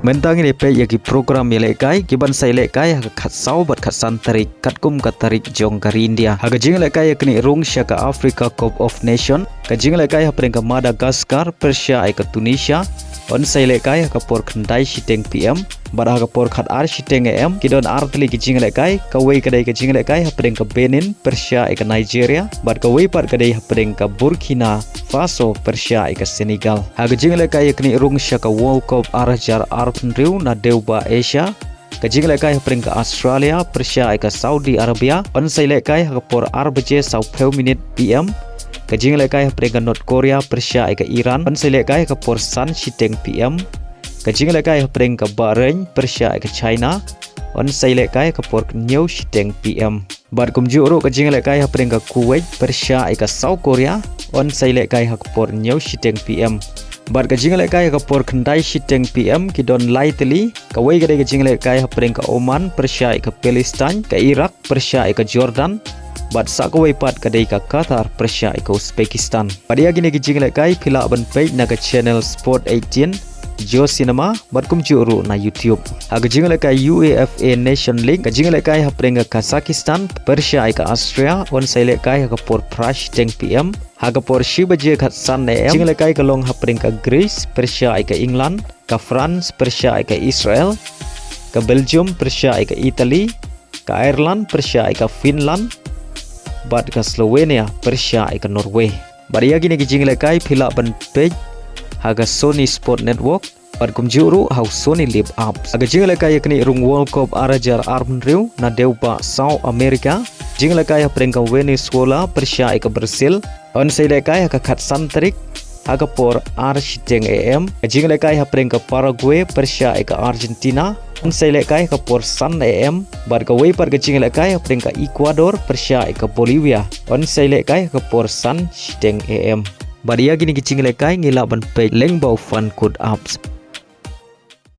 Mentang ini pe yagi program Ialehkai kiban sa Ialehkai haga khat sau bat khat san tarik kat kum ka tarik jong kari India haga jing Ialehkai yakni rung sya ka Africa Cup of Nation ka jing Ialehkai ha preng ka Madagascar Persia ai ka Tunisia on sa Ialehkai haga por khandai siteng PM bad haga por khat ar siteng em kidon artli ki jing Ialehkai ka wei kadai ka jing Ialehkai ha preng ka Benin Persia ai ka Nigeria bad ka wei pat kadai ha preng ka Burkina Faso Persia ai ka Senegal haga jing Ialehkai yakni rung sya ka World Cup arjar Riu na deuba Asia ka jing Ialehkai preng ka Australia Persia ai ka Saudi Arabia on sa Ialehkai ha por arbaje sau peu minit PM ka jing Ialehkai preng ka North Korea Persia ai ka Iran on sa Ialehkai ka por san siteng PM ka jing Ialehkai preng ka Bahrain Persia ai ka China on sa Ialehkai ka por new siteng PM bad kum ju ro ka jing Ialehkai preng ka Kiwei Persia ai ka South Korea on sa Ialehkai ha por new siteng PM bad ka jing Ialehkai ka por khandai siteng PM ki don lightly ka wei ka de ka jing Ialehkai ha preng ka Oman Persia ai ka Palestine ka Iraq Persia ai ka Jordan bad sa ka wei pat ka de ka Qatar Persia ai ka Uzbekistan pada gini ki jing Ialehkai phila ban page na ka channel Sport 18 Jo Cinema bad kum juru na YouTube haga jing Ialehkai UEFA Nation League ka jing Ialehkai ha preng ka Kazakhstan Persia ai ka Austria on sa Ialehkai ha por prash teng PM haga por shiba je khat san ne jing Ialehkai ka long ha preng ka Greece Persia ai ka England ka France Persia ai ka Israel ka Belgium Persia ai ka Italy ka Ireland Persia ai ka Finland bad ka Slovenia Persia ai ka Norway bari gini ki jing Ialehkai phila ban page haga Sony Sport Network bad kum juru how Sony live up haga jing Ialehkai yakni rung World Cup arajar Riu na deuba South America jing Ialehkai preng ka Venezuela Persia ai ka Brazil on sa Ialehkai ka khat san tarik haga por ar siteng AM jing Ialehkai preng ka Paraguay Persia ai ka Argentina on sa Ialehkai ka por san AM bad ka wei par ka jing Ialehkai preng ka Ecuador Persia ai ka Bolivia on sa Ialehkai ka por san siteng AM badia gini ki jing Ialehkai ngila ban page leng bau fan code apps